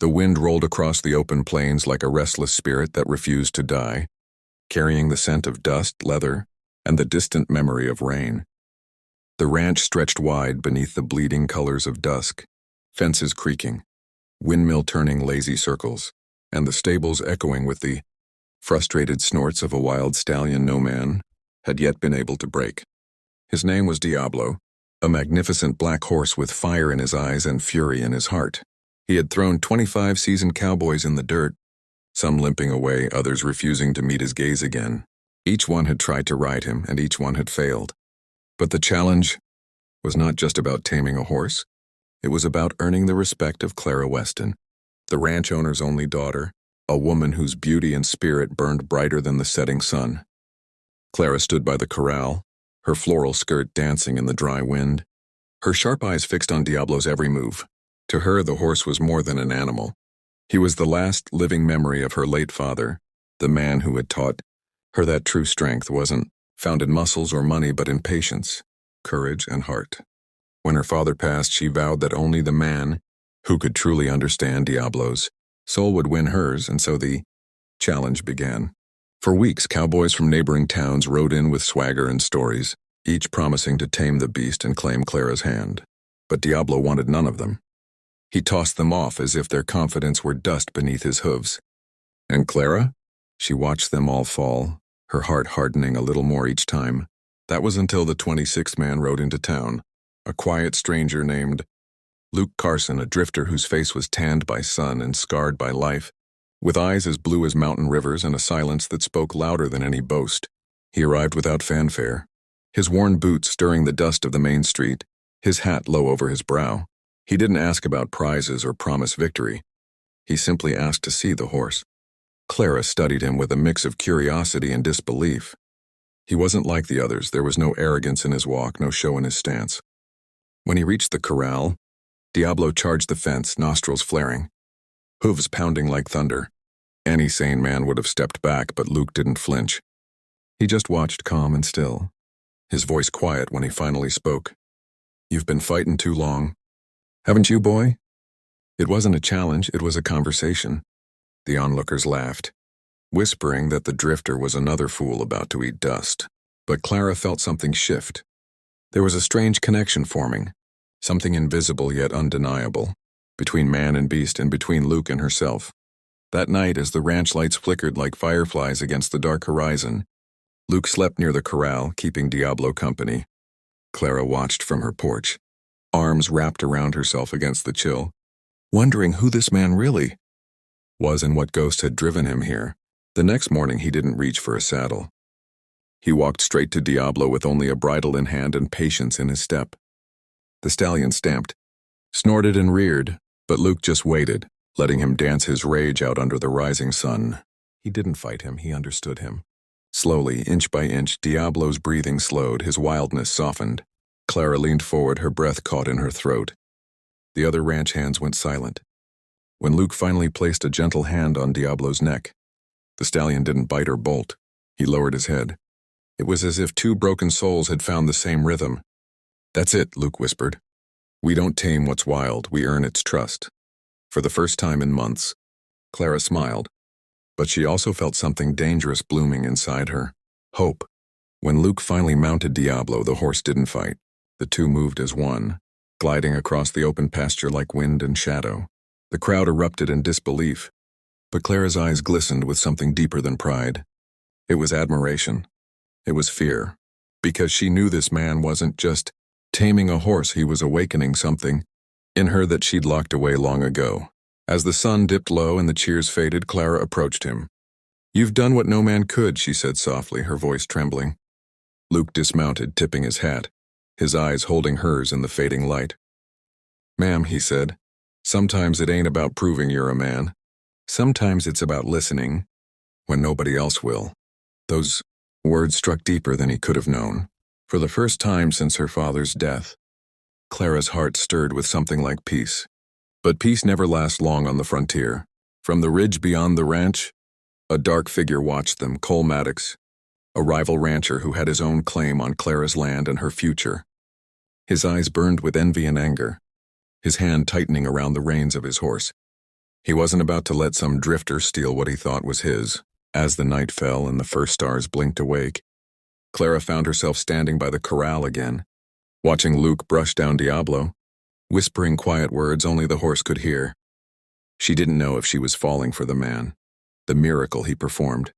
The wind rolled across the open plains like a restless spirit that refused to die, carrying the scent of dust, leather, and the distant memory of rain. The ranch stretched wide beneath the bleeding colors of dusk, fences creaking, windmill turning lazy circles, and the stables echoing with the frustrated snorts of a wild stallion no man had yet been able to break. His name was Diablo, a magnificent black horse with fire in his eyes and fury in his heart. He had thrown 25 seasoned cowboys in the dirt, some limping away, others refusing to meet his gaze again. Each one had tried to ride him, and each one had failed. But the challenge was not just about taming a horse. It was about earning the respect of Clara Weston, the ranch owner's only daughter, a woman whose beauty and spirit burned brighter than the setting sun. Clara stood by the corral, her floral skirt dancing in the dry wind, her sharp eyes fixed on Diablo's every move. To her, the horse was more than an animal. He was the last living memory of her late father, the man who had taught her that true strength wasn't found in muscles or money but in patience, courage, and heart. When her father passed, she vowed that only the man who could truly understand Diablo's soul would win hers, and so the challenge began. For weeks, cowboys from neighboring towns rode in with swagger and stories, each promising to tame the beast and claim Clara's hand. But Diablo wanted none of them. He tossed them off as if their confidence were dust beneath his hooves. And Clara? She watched them all fall, her heart hardening a little more each time. That was until the 26th man rode into town, a quiet stranger named Luke Carson, a drifter whose face was tanned by sun and scarred by life, with eyes as blue as mountain rivers and a silence that spoke louder than any boast. He arrived without fanfare, his worn boots stirring the dust of the main street, his hat low over his brow. He didn't ask about prizes or promise victory. He simply asked to see the horse. Clara studied him with a mix of curiosity and disbelief. He wasn't like the others. There was no arrogance in his walk, no show in his stance. When he reached the corral, Diablo charged the fence, nostrils flaring, hooves pounding like thunder. Any sane man would have stepped back, but Luke didn't flinch. He just watched, calm and still, his voice quiet when he finally spoke. "You've been fighting too long. Haven't you, boy?" It wasn't a challenge, it was a conversation. The onlookers laughed, whispering that the drifter was another fool about to eat dust. But Clara felt something shift. There was a strange connection forming, something invisible yet undeniable, between man and beast and between Luke and herself. That night, as the ranch lights flickered like fireflies against the dark horizon, Luke slept near the corral, keeping Diablo company. Clara watched from her porch, arms wrapped around herself against the chill, wondering who this man really was and what ghost had driven him here. The next morning, he didn't reach for a saddle. He walked straight to Diablo with only a bridle in hand and patience in his step. The stallion stamped, snorted and reared, but Luke just waited, letting him dance his rage out under the rising sun. He didn't fight him, he understood him. Slowly, inch by inch, Diablo's breathing slowed, his wildness softened. Clara leaned forward, her breath caught in her throat. The other ranch hands went silent. When Luke finally placed a gentle hand on Diablo's neck, the stallion didn't bite or bolt. He lowered his head. It was as if two broken souls had found the same rhythm. "That's it," Luke whispered. "We don't tame what's wild, we earn its trust." For the first time in months, Clara smiled, but she also felt something dangerous blooming inside her. Hope. When Luke finally mounted Diablo, the horse didn't fight. The two moved as one, gliding across the open pasture like wind and shadow. The crowd erupted in disbelief, but Clara's eyes glistened with something deeper than pride. It was admiration. It was fear, because she knew this man wasn't just taming a horse, he was awakening something in her that she'd locked away long ago. As the sun dipped low and the cheers faded, Clara approached him. "You've done what no man could," she said softly, her voice trembling. Luke dismounted, tipping his hat, his eyes holding hers in the fading light. "Ma'am," he said, "sometimes it ain't about proving you're a man. Sometimes it's about listening when nobody else will." Those words struck deeper than he could have known. For the first time since her father's death, Clara's heart stirred with something like peace. But peace never lasts long on the frontier. From the ridge beyond the ranch, a dark figure watched them, Cole Maddox, a rival rancher who had his own claim on Clara's land and her future. His eyes burned with envy and anger, his hand tightening around the reins of his horse. He wasn't about to let some drifter steal what he thought was his. As the night fell and the first stars blinked awake, Clara found herself standing by the corral again, watching Luke brush down Diablo, whispering quiet words only the horse could hear. She didn't know if she was falling for the man, the miracle he performed,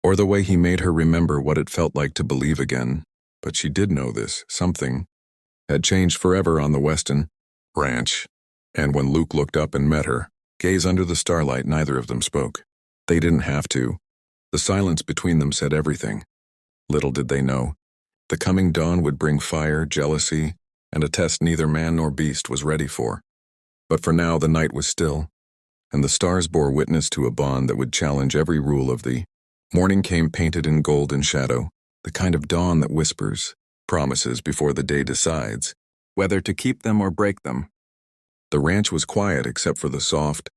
or the way he made her remember what it felt like to believe again, but she did know this. Something had changed forever on the Weston ranch, and when Luke looked up and met her, gaze under the starlight, neither of them spoke. They didn't have to. The silence between them said everything. Little did they know, the coming dawn would bring fire, jealousy, and a test neither man nor beast was ready for. But for now the night was still, and the stars bore witness to a bond that would challenge every rule of the morning came painted in golden shadow, the kind of dawn that whispers, promises before the day decides whether to keep them or break them. The ranch was quiet except for the soft,